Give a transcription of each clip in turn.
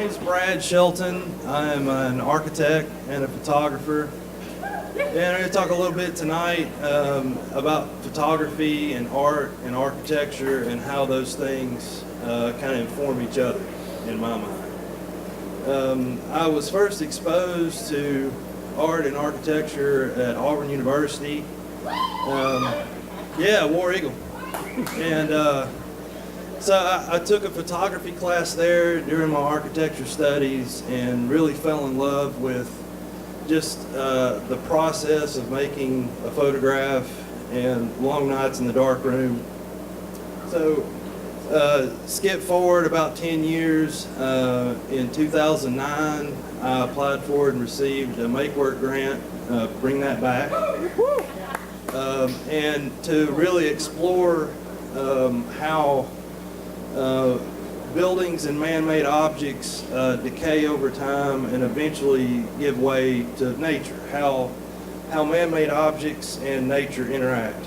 name's Brad Shelton. I'm an architect and a photographer. And I'm going to talk a little bit tonight about photography and art and architecture and how those things kind of inform each other in my mind. I was first exposed to art and architecture at Auburn University. Yeah, War Eagle. And so I took a photography class there during my architecture studies and really fell in love with just the process of making a photograph and long nights in the dark room. So skip forward about 10 years. In 2009, I applied for and received a Make Work grant, bring that back, and to really explore how buildings and man-made objects decay over time and eventually give way to nature, how man-made objects and nature interact.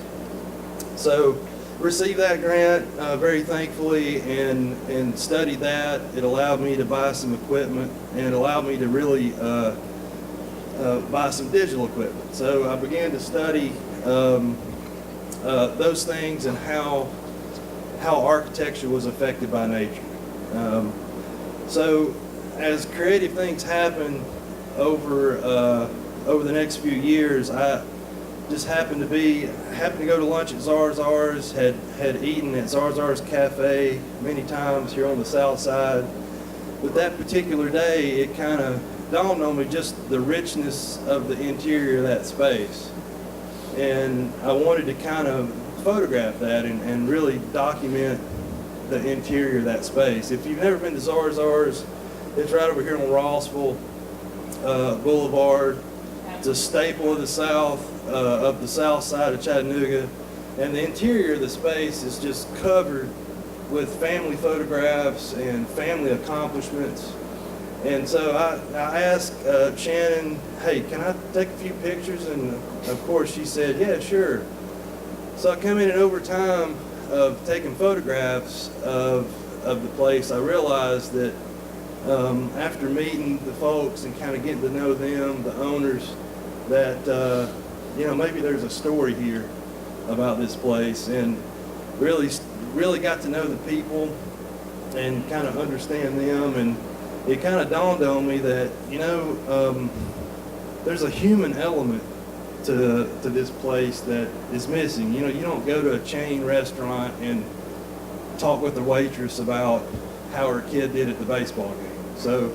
So received that grant very thankfully and studied that. It allowed me to buy some equipment and allowed me to really buy some digital equipment. So I began to study those things and how architecture was affected by nature. So as creative things happen over the next few years, I just happened to go to lunch at Zarzar's, had eaten at Zarzar's Cafe many times here on the south side. But that particular day, it kind of dawned on me just the richness of the interior of that space. And I wanted to kind of photograph that and really document the interior of that space. If you've never been to Zarzar's, it's right over here on Rossville Boulevard. It's a staple of the south side of Chattanooga, and the interior of the space is just covered with family photographs and family accomplishments. And so I asked Shannon, hey, can I take a few pictures? And of course she said, yeah, sure. So I come in and over time of taking photographs of the place, I realized that after meeting the folks and kind of getting to know them, the owners, that maybe there's a story here about this place, and really got to know the people and kind of understand them. And it kind of dawned on me that there's a human element to this place that is missing. You don't go to a chain restaurant and talk with the waitress about how her kid did at the baseball game. So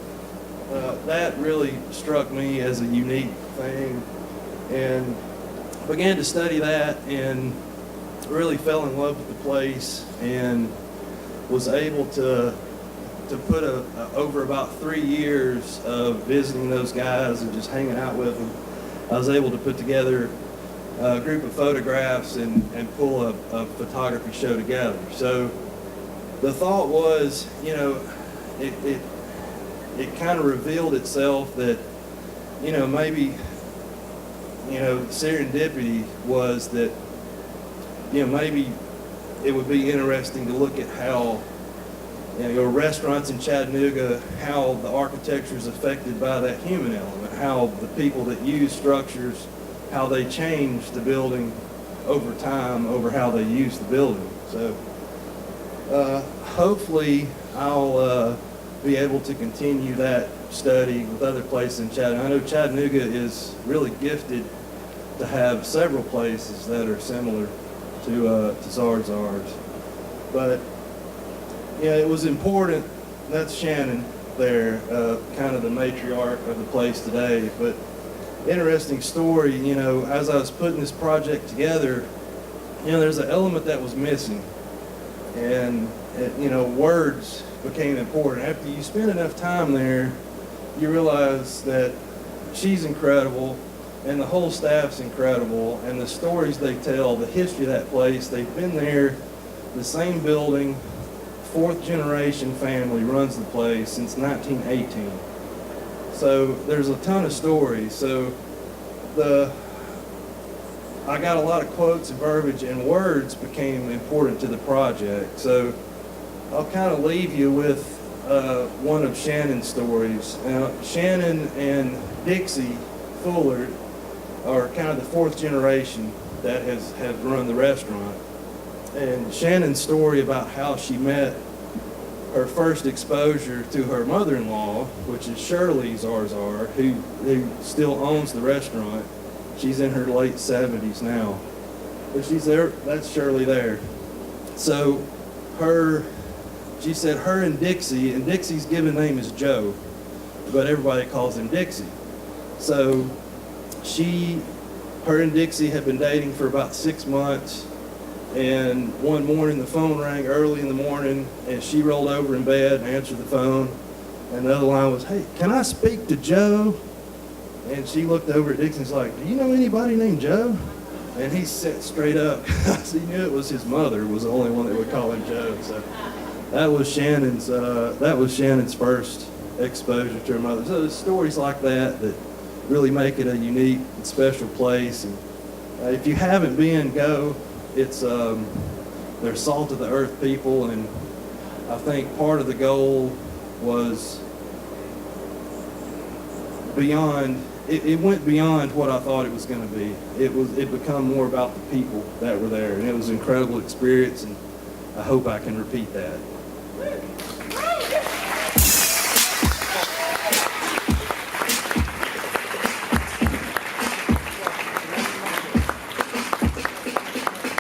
that really struck me as a unique thing, and began to study that and really fell in love with the place, and was able to put over about 3 years of visiting those guys and just hanging out with them. I was able to put together a group of photographs and pull a photography show together. So the thought was, it kind of revealed itself that, maybe, serendipity was that, maybe it would be interesting to look at how, restaurants in Chattanooga, how the architecture is affected by that human element, how the people that use structures, how they change the building over time, over how they use the building. So hopefully I'll be able to continue that study with other places in Chattanooga. I know Chattanooga is really gifted to have several places that are similar to Zarzar's. But yeah, it was important. That's Shannon there, kind of the matriarch of the place today. But interesting story, as I was putting this project together, there's an element that was missing. And, words became important. After you spend enough time there, you realize that she's incredible and the whole staff's incredible, and the stories they tell, the history of that place. They've been there, the same building, fourth generation family runs the place since 1918. So there's a ton of stories. So I got a lot of quotes and verbiage, and words became important to the project. So I'll kind of leave you with one of Shannon's stories. Now, Shannon and Dixie Fuller are kind of the fourth generation that has run the restaurant. And Shannon's story about how she met her first exposure to her mother-in-law, which is Shirley Zarzar, who still owns the restaurant. She's in her late 70s now. But she's there, that's Shirley there. So she said her and Dixie's given name is Joe, but everybody calls him Dixie. So her and Dixie had been dating for about 6 months, and one morning the phone rang early in the morning, and she rolled over in bed and answered the phone, and the other line was, "Hey, can I speak to Joe?" And she looked over at Dixie and was like, "Do you know anybody named Joe?" And he sat straight up. He knew it was his mother was the only one that would call him Joe. So that was Shannon's first exposure to her mother. So there's stories like that really make it a unique and special place. And if you haven't been, go. It's they're salt of the earth people, and I think part of the goal was beyond. It went beyond what I thought it was going to be. It become more about the people that were there, and it was an incredible experience. And I hope I can repeat that.